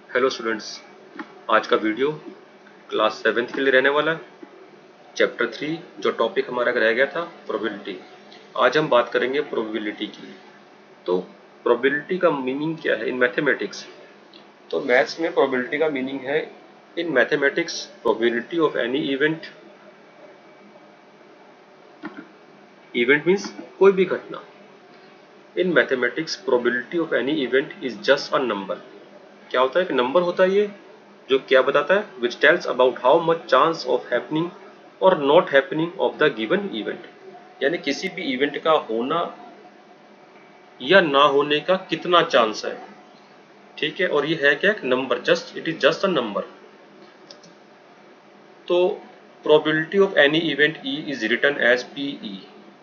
Hello students, आज का video class 7th के लिए रहने वाला है। चैप्टर 3 जो टॉपिक हमारा रह गया था प्रोबेबिलिटी। आज हम बात करेंगे प्रोबेबिलिटी की। तो प्रोबेबिलिटी का मीनिंग क्या है इन मैथमेटिक्स? तो मैथ्स में प्रोबेबिलिटी का मीनिंग है in mathematics probability of any event. Event means कोई भी घटना। In mathematics probability of any event is just a number. क्या होता है? एक नंबर होता है ये जो क्या बताता है, which tells about how much chance of happening or not happening of the given event. यानी किसी भी इवेंट का होना या ना होने का कितना चांस है। ठीक है, और ये है क्या? एक number, just it is just a number. तो probability of any event E is written as P E.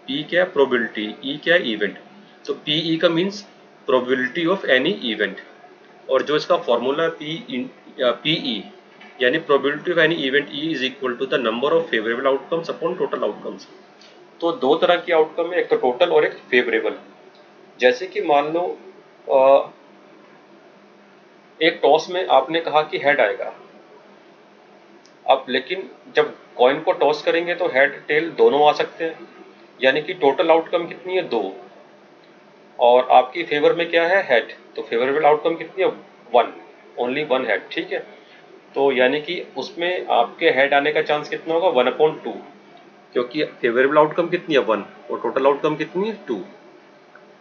P क्या है? प्रोबेबिलिटी। ई क्या है? इवेंट। तो पीई का means probability of any event, और जो इसका फॉर्मूला है पीई यानी probability of any event E is equal to the number of favourable outcomes upon total outcomes. तो दो तरह की आउटकम है, एक तो टोटल और एक फेवरेबल। जैसे कि मान लो एक टॉस में आपने कहा कि हेड आएगा। अब लेकिन जब कॉइन को टॉस करेंगे तो हेड टेल दोनों आ सकते हैं, यानी कि टोटल आउटकम कितनी है? 2। और आपकी फेवर में क्या है? हेड। तो फेवरेबल आउटकम कितनी है? 1। Only 1 head. ठीक है, तो यानी कि उसमें आपके हेड आने का चांस कितना होगा? 1/2, क्योंकि फेवरेबल आउटकम कितनी है? 1 और टोटल आउटकम कितनी है? 2।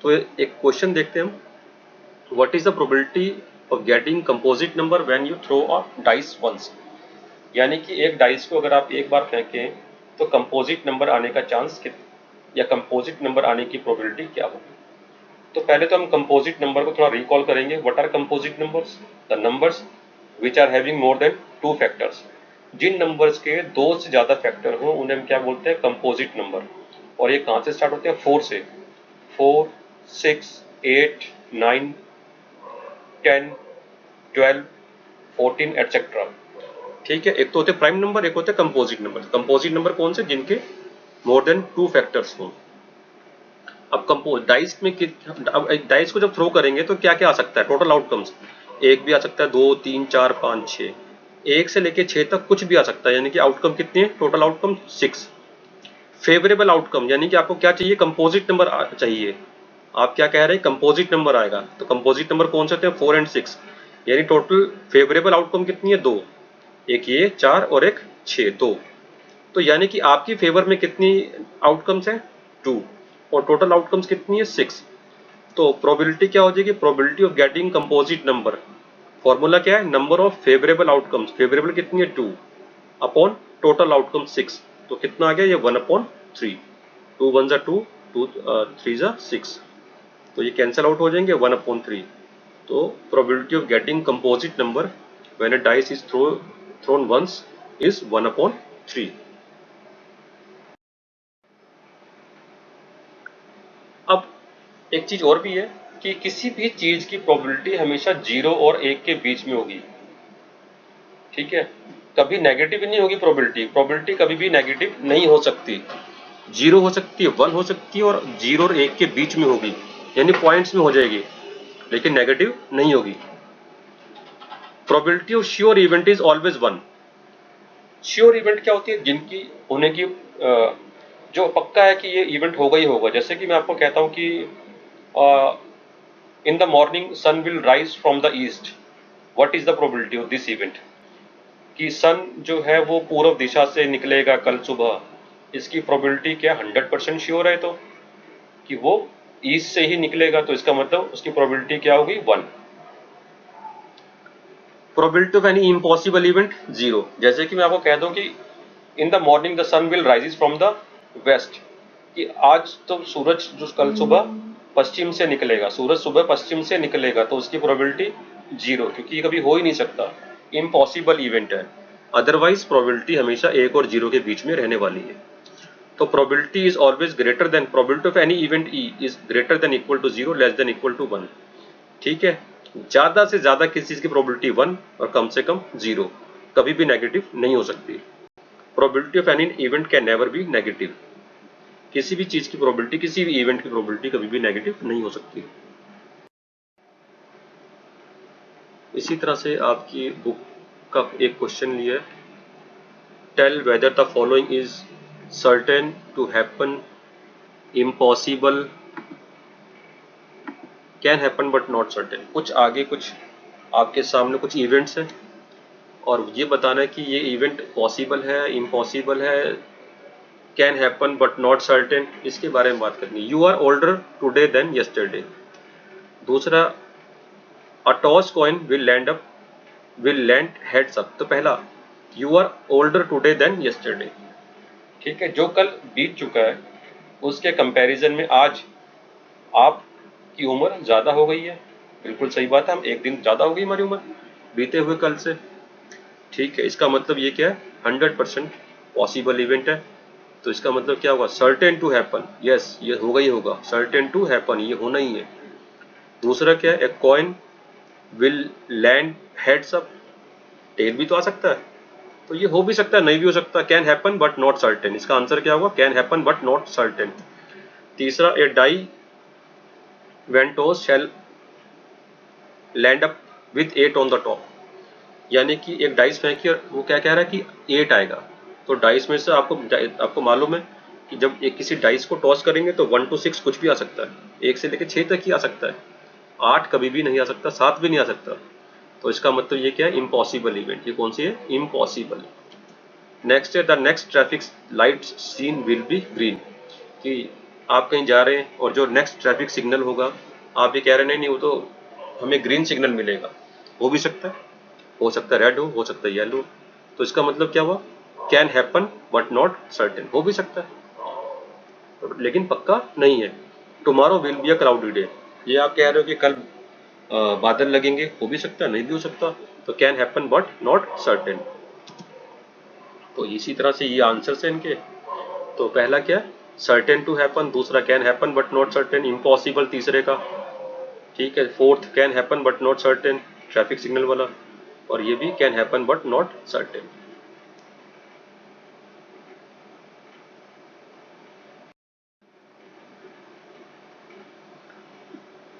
तो एक क्वेश्चन देखते हैं हम। What is the probability of getting composite number when you throw a dice once. यानी कि एक डाइस को अगर आप एक बार फेंकें तो कंपोजिट नंबर आने का चांस या कंपोजिट नंबर आने की प्रोबेबिलिटी क्या होगी? तो पहले तो हम कंपोजिट नंबर को थोड़ा रिकॉल करेंगे। What are composite numbers? The numbers which are having more than 2 factors. जिन नंबर्स के 2 से ज़्यादा फैक्टर हो उन्हें हम क्या बोलते हैं? Composite number. और ये कहाँ से स्टार्ट होते हैं? 4 से। 4, 6, 8, 9, 10, 12, 14 एटसेट्रा। ठीक है, एक तो होते हैं प्राइम नंबर, एक होते हैं कंपोजिट नंबर। कंपोजिट नंबर कौन से? जिनके मोर देन 2 फैक्टर्स हो। अब कंपोज डाइस में अब एक डाइस को जब थ्रो करेंगे तो क्या क्या आ सकता है? टोटल आउटकम्स एक भी आ सकता है, 2, 3, 4, 5, 6। 1 से लेके 6 तक कुछ भी आ सकता है, यानी कि आउटकम कितने हैं? Total outcome 6। फेवरेबल आउटकम यानी कि आपको क्या चाहिए? कंपोजिट नंबर चाहिए। आप क्या कह रहे हैं? कंपोजिट नंबर आएगा। तो कंपोजिट नंबर कौन से होते हैं? 4 और 6। यानी टोटल फेवरेबल आउटकम कितनी है? 2। एक ये 4 और एक 6, 2। तो यानी कि आपकी फेवर में कितनी आउटकम्स हैं? 2। और टोटल आउटकम्स कितनी है? 6। तो प्रोबेबिलिटी क्या हो जाएगी? Probability of getting composite number. Formula क्या है? Number of favourable outcomes. Favourable कितनी है? 2 अपॉन टोटल आउटकम 6। तो कितना आ गया? ये 1/3। 2 1 जा 2, 2 3 जा 6। तो ये कैंसिल आउट हो जाएंगे 1/3। तो probability of getting composite number when a dice is thrown once is 1/3। अब एक चीज और भी है कि किसी भी चीज की प्रोबेबिलिटी हमेशा 0 और 1 के बीच में होगी। ठीक है, कभी नेगेटिव नहीं होगी प्रोबेबिलिटी। प्रोबेबिलिटी कभी भी नेगेटिव नहीं हो सकती। 0 हो सकती है, 1 हो सकती है, और 0 और 1 के बीच में होगी, यानी पॉइंट्स में हो जाएगी, लेकिन नेगेटिव नहीं होगी। Probability of sure event is always 1। Sure event क्या होती है? जिनकी होने की जो पक्का है कि ये इवेंट होगा ही होगा। जैसे कि मैं आपको कहता हूँ कि in the morning sun will rise from the east. What is the probability of this event? कि सन जो है वो पूर्व दिशा से निकलेगा कल सुबह। इसकी प्रोबेबिलिटी क्या? 100% श्योर है तो कि वो ईस्ट से ही निकलेगा, तो इसका मतलब उसकी प्रोबेबिलिटी क्या होगी? 1। Probability of any impossible event 0। जैसे कि मैं आपको कह दूं कि in the morning the sun will rises from the west, कि आज तो सूरज जो कल सुबह पश्चिम से निकलेगा, सूरज सुबह पश्चिम से निकलेगा, तो उसकी प्रोबेबिलिटी 0, क्योंकि ये कभी हो ही नहीं सकता, इम्पॉसिबल इवेंट है। अदरवाइज प्रोबेबिलिटी हमेशा 1 और 0 के बीच में रहने वाली है। तो probability is always greater than, probability of any event E is greater than equal to 0 less than equal to 1। ठीक है, ज्यादा से ज्यादा किसी चीज की प्रोबेबिलिटी 1 और कम से कम 0, कभी भी नेगेटिव नहीं हो सकती। Probability of any event can never be negative. किसी भी चीज की प्रोबेबिलिटी, किसी भी इवेंट की प्रोबेबिलिटी कभी भी नेगेटिव नहीं हो सकती। इसी तरह से आपकी बुक का एक क्वेश्चन लिया है, tell whether the following is certain to happen, impossible, can happen but not certain. कुछ आगे कुछ आपके सामने कुछ इवेंट्स हैं और ये बताना है कि ये इवेंट पॉसिबल है, इम्पॉसिबल है, can happen but not certain, इसके बारे में बात करनी है। You are older today than yesterday. दूसरा, a toss coin will land heads up. तो पहला, you are older today than yesterday. ठीक है, जो कल बीत चुका है उसके कंपैरिजन में आज आपकी उम्र ज्यादा हो गई है। बिल्कुल सही बात है, हम एक दिन ज्यादा हो गई हमारी उम्र बीते हुए कल से। ठीक है, इसका मतलब ये क्या है, 100% पॉसिबल इवेंट है। तो इसका मतलब क्या होगा, सर्टेन टू हैपन, यस ये होगा ही होगा, सर्टेन टू हैपन, ये होना ही है। दूसरा क्या है, a coin will land heads up, tail भी तो आ सकता है, तो ये हो भी सकता है, नहीं भी हो सकता। Can happen but not certain, इसका आंसर क्या होगा, can happen but not certain. तीसरा, a die when toss shall land up with 8 on the top, यानी कि एक डाइस फेंकी और वो क्या कह रहा है कि 8 आएगा। तो डाइस में से आपको मालूम है कि जब एक किसी डाइस को टॉस करेंगे तो 1 to 6 कुछ भी आ सकता है, 1 से लेकर 6 तक ही आ सकता है, 8 कभी भी नहीं आ सकता, 7 भी नहीं आ सकता। तो इसका मतलब ये क्या है, इम्पॉसिबल इवेंट। ये कौन सी है, इम्पॉसिबल। नेक्स्ट है, the next traffic light seen will be green, कि आप कहीं जा रहे हैं और जो नेक्स्ट ट्रैफिक सिग्नल होगा, आप ये कह रहे हैं नहीं वो तो हमें ग्रीन सिग्नल मिलेगा, हो भी सकता है, हो सकता है रेड हो सकता है येलो। तो इसका मतलब क्या हुआ, can happen but not certain, हो भी सकता है लेकिन पक्का नहीं है। Tomorrow will be a cloudy day, ये आप कह रहे हो कि कल बादल लगेंगे, हो भी सकता है नहीं भी हो सकता, तो can happen but not certain. तो इसी तरह से ये आंसर है इनके। तो पहला क्या, सर्टेन टू हैपन, दूसरा can happen but not certain, impossible तीसरे का। ठीक है, fourth can happen but not certain, traffic signal वाला, और ये भी can happen but not certain.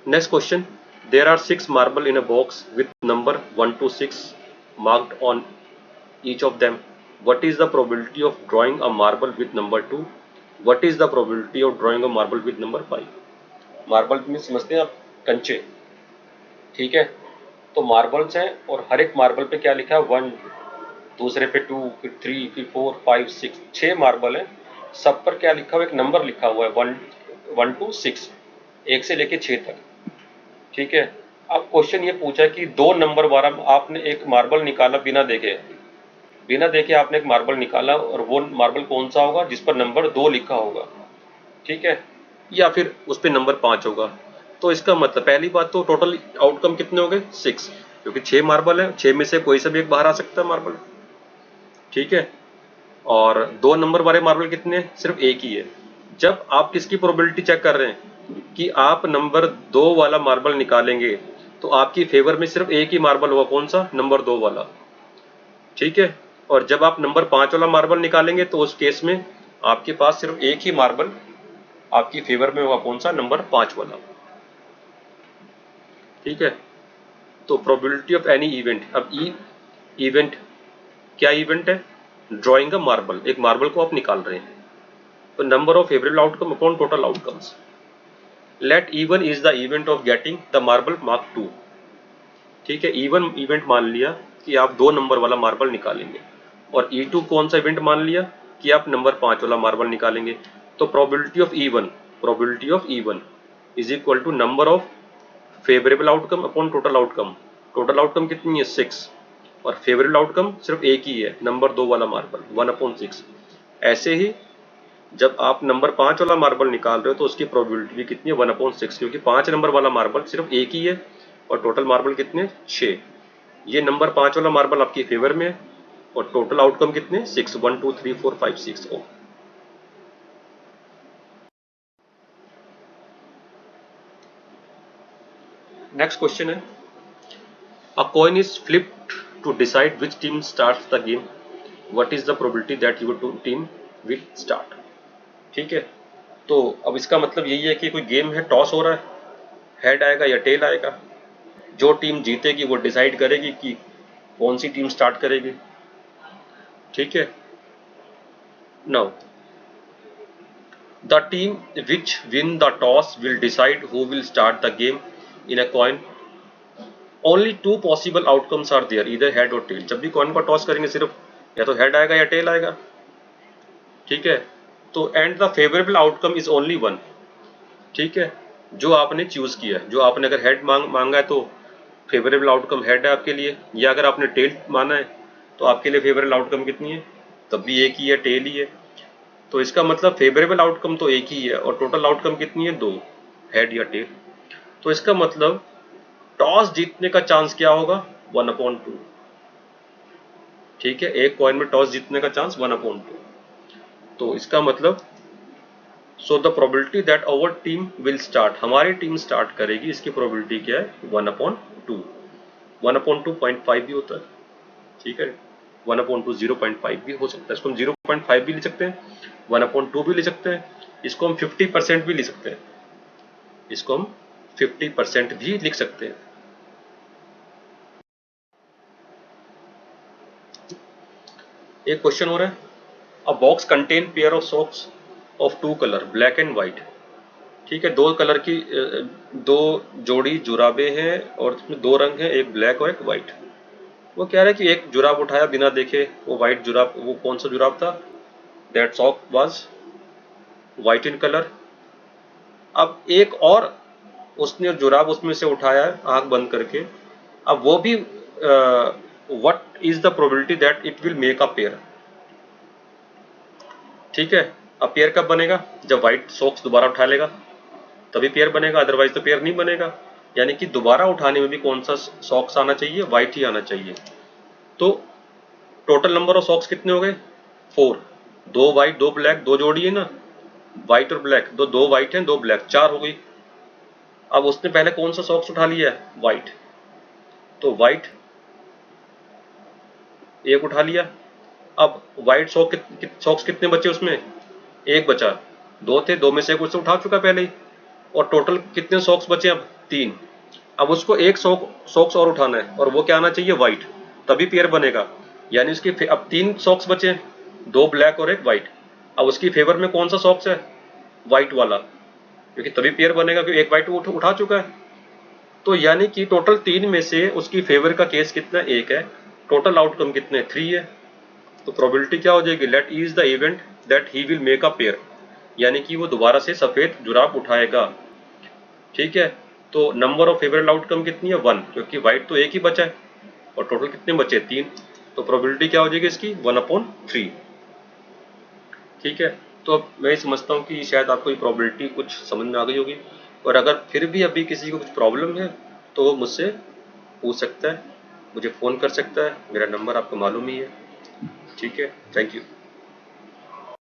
Next question. There are 6 marble in a box with number 1 to 6 marked on each of them. What is the probability of drawing a marble with number 2? What is the probability of drawing a marble with number 5? Marble में समझते हैं आप, कंचे। ठीक है, तो marbles हैं और हर एक मार्बल पे क्या लिखा है, 1, दूसरे पे 2, फिर 3, फिर 4, 5, 6, 6 मार्बल है। सब पर क्या लिखा हुआ, एक नंबर लिखा हुआ है, 1 to 6, 1 से लेके 6 तक। ठीक है, अब क्वेश्चन ये पूछा कि 2 नंबर वाला आपने एक मार्बल निकाला बिना देखे आपने एक मार्बल निकाला, और वो मार्बल कौन सा होगा जिस पर नंबर 2 लिखा होगा। ठीक है, या फिर उस पर नंबर 5 होगा। तो इसका मतलब पहली बात तो टोटल आउटकम कितने हो गए, 6, क्योंकि 6 मार्बल है, 6 में से कोई सा भी एक बाहर आ सकता है मार्बल। ठीक है, और 2 नंबर वाले मार्बल कितने हैं, सिर्फ एक ही है। जब आप किसकी प्रोबेबिलिटी चेक कर रहे हैं कि आप नंबर 2 वाला मार्बल निकालेंगे, तो आपकी फेवर में सिर्फ एक ही मार्बल होगा, कौन सा, नंबर 2 वाला। ठीक है, और जब आप नंबर 5 वाला मार्बल निकालेंगे तो उस केस में आपके पास सिर्फ एक ही मार्बल आपकी फेवर में होगा, कौन सा, नंबर 5 वाला। ठीक है, तो प्रोबेबिलिटी ऑफ एनी इवेंट, अब इवेंट क्या इवेंट है, ड्रॉइंग अ मार्बल, एक मार्बल को आप निकाल रहे हैं। तो number of favourable outcome upon total outcomes. Let even is the event of getting the marble mark 2। ठीक है, इवन इवेंट मान लिया कि आप 2 नंबर वाला मार्बल निकालेंगे, और E2 कौन सा इवेंट मान लिया कि आप नंबर 5 वाला मार्बल निकालेंगे। तो probability of even is equal to number of favourable outcome upon total outcome. Total outcome कितनी है, 6, और फेवरेबल आउटकम सिर्फ एक ही है, नंबर 2 वाला मार्बल, 1/6। ऐसे ही जब आप नंबर 5 वाला मार्बल निकाल रहे हो तो उसकी प्रोबेबिलिटी भी कितनी है, 1/6, क्योंकि 5 नंबर वाला मार्बल सिर्फ एक ही है और टोटल मार्बल कितने, 6। ये नंबर 5 वाला मार्बल आपकी फेवर में है और टोटल आउटकम कितने, 6, 1 2 3 4 5 6। नेक्स्ट क्वेश्चन है, a coin is flipped to decide which team starts the game, what is the probability that your team will start. ठीक है, तो अब इसका मतलब यही है कि कोई गेम है, टॉस हो रहा है, हेड आएगा या टेल आएगा। जो टीम जीतेगी वो डिसाइड करेगी कि कौन सी टीम स्टार्ट करेगी। ठीक है, now the team which win the toss will decide who will start the game in a coin. Only two possible outcomes are there, इधर हेड और टेल। जब भी कॉइन को टॉस करेंगे सिर्फ या तो हेड आएगा या टेल आएगा। ठीक है, तो and the favourable outcome is only one. ठीक है, जो आपने चूज किया है, जो आपने अगर हेड मांगा है तो फेवरेबल आउटकम हेड है आपके लिए, या अगर आपने टेल माना है तो आपके लिए फेवरेबल आउटकम कितनी है, तब भी एक ही है, टेल ही है। तो इसका मतलब फेवरेबल आउटकम तो एक ही है और टोटल आउटकम कितनी है, दो, हेड या टेल। तो इसका मतलब टॉस जीतने का चांस क्या होगा, 1/2। ठीक है, एक कॉइन में टॉस जीतने का चांस 1/2। तो इसका मतलब so the probability that our team will start, हमारी टीम स्टार्ट करेगी, इसकी प्रोबेबिलिटी क्या है, 1/2। 1/2 0.5 भी होता है। ठीक है, 1/2 0.5 भी हो सकता है, इसको हम 0.5 भी ले सकते हैं, 1/2 भी ले सकते हैं, इसको हम 50% भी ले सकते हैं, इसको हम 50% भी लिख सकते हैं। एक क्वेश्चन हो रहा है, a box contain pair of socks of two colour black and white. ठीक है, दो कलर की दो जोड़ी जुराबे हैं और उसमें दो रंग हैं, एक ब्लैक और एक व्हाइट। वो कह रहा है कि एक जुराब उठाया बिना देखे, वो व्हाइट जुराब, वो कौन सा जुराब था, that sock was white in colour. अब एक और उसने जुराब उसमें से उठाया है आंख बंद करके, अब वो भी what is the probability that it will make a pair. ठीक है, अब पेयर कब बनेगा, जब व्हाइट सॉक्स दोबारा उठा लेगा तभी पेयर बनेगा, अदरवाइज तो पेयर नहीं बनेगा। यानी कि दोबारा उठाने में भी कौन सा सॉक्स आना चाहिए, व्हाइट ही आना चाहिए। तो टोटल नंबर ऑफ सॉक्स कितने हो गए, 4, दो व्हाइट दो ब्लैक, दो जोड़ी है ना, व्हाइट और ब्लैक, दो दो व्हाइट हैं दो ब्लैक, 4 हो गई। अब उसने पहले कौन सा सॉक्स उठा लिया है, व्हाइट, तो व्हाइट एक उठा लिया। अब व्हाइट सॉक्स कितने बचे उसमें, एक बचा, दो थे, दो में से एक उससे उठा चुका पहले ही, और टोटल कितने सॉक्स बचे अब, 3। अब उसको एक सॉक्स और उठाना है और वो क्या आना चाहिए, व्हाइट, तभी पेयर बनेगा। यानी उसके अब 3 सॉक्स बचे, दो ब्लैक और एक व्हाइट। अब उसकी फेवर में कौन सा सॉक्स है, व्हाइट वाला, क्योंकि तभी पेयर बनेगा, क्योंकि एक व्हाइट उठा चुका है। तो यानी कि टोटल 3 में से उसकी फेवर का केस कितना, एक है, टोटल आउटकम कितने, 3 है। तो प्रोबेबिलिटी क्या हो जाएगी, let is the event that he will make a pair, यानी कि वो दोबारा से सफेद जुराब उठाएगा। ठीक है, तो नंबर ऑफ फेवरेबल आउटकम कितनी है, 1, क्योंकि व्हाइट तो एक ही बचा है और टोटल कितने बचे, 3। तो प्रोबेबिलिटी क्या हो जाएगी इसकी, 1/3। ठीक है, तो अब मैं समझता हूँ कि शायद आपको ये प्रोबेबिलिटी कुछ समझ में आ गई होगी, और अगर फिर भी अभी किसी को कुछ प्रॉब्लम है तो वो मुझसे पूछ सकता है, मुझे फ़ोन कर सकता है, मेरा नंबर आपको मालूम ही है। ठीक है, थैंक यू।